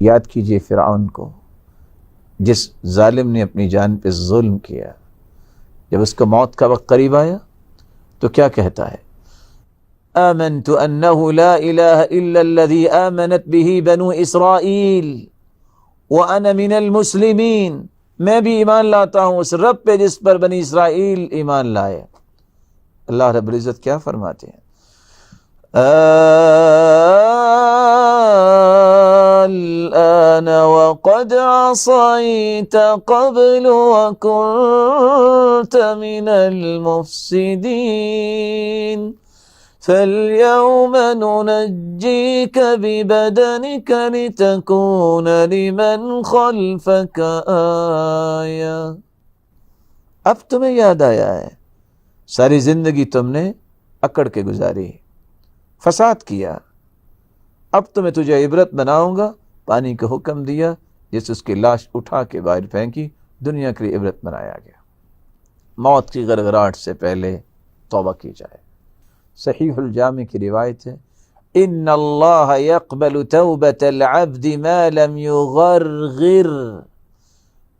یاد کیجئے فرعون کو، جس ظالم نے اپنی جان پہ ظلم کیا، جب اس کو موت کا وقت قریب آیا تو کیا کہتا ہے؟ آمنت انہ لا الہ الا الذی آمنت بہ بنو اسرائیل وانا من المسلمین، میں بھی ایمان لاتا ہوں اس رب پہ جس پر بنی اسرائیل ایمان لائے۔ اللہ رب العزت کیا فرماتے ہیں؟ الآن وقد عصيت قبل وكنت من المفسدين فاليوم ننجيك ببدنك لتكون لمن خلفك آية۔ اب تمہیں یاد آیا ہے، ساری زندگی تم نے اکڑ کے گزاری، فساد کیا، اب تو میں تجھے عبرت بناؤں گا۔ پانی کا حکم دیا، جس اس کی لاش اٹھا کے باہر پھینکی، دنیا کے لیے عبرت بنایا گیا۔ موت کی غرغراہٹ سے پہلے توبہ کی جائے۔ صحیح الجامع کی روایت ہے، ان اللہ یقبل توبۃ العبد ما لم یغرغر،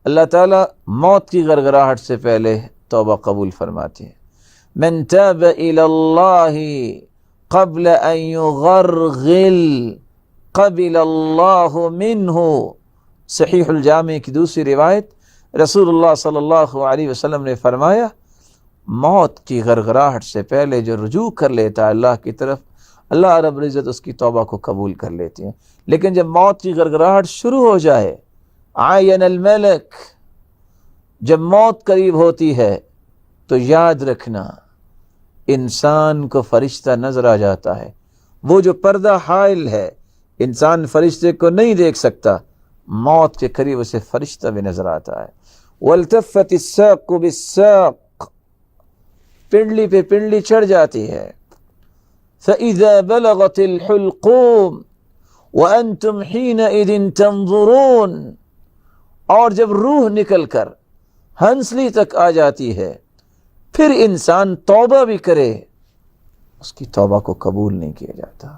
اللہ تعالیٰ موت کی غرغراہٹ سے پہلے توبہ قبول فرماتے ہیں۔ من تاب الی اللہ قبل ان یغرغل قبل اللہ منہ۔ صحیح الجامع کی دوسری روایت، رسول اللہ صلی اللہ علیہ وسلم نے فرمایا، موت کی غرغراہٹ سے پہلے جو رجوع کر لیتا ہے اللہ کی طرف، اللہ رب العزت اس کی توبہ کو قبول کر لیتے ہیں۔ لیکن جب موت کی غرغراہٹ شروع ہو جائے، عین الملک، جب موت قریب ہوتی ہے تو یاد رکھنا انسان کو فرشتہ نظر آ جاتا ہے۔ وہ جو پردہ حائل ہے، انسان فرشتے کو نہیں دیکھ سکتا، موت کے قریب اسے فرشتہ بھی نظر آتا ہے۔ والتفت الساق بالساق، پنڈلی پہ پنڈلی چڑھ جاتی ہے۔ فإذا بلغت الحلقوم وأنتم حينئذ تنظرون، اور جب روح نکل کر ہنسلی تک آ جاتی ہے، پھر انسان توبہ بھی کرے، اس کی توبہ کو قبول نہیں کیا جاتا۔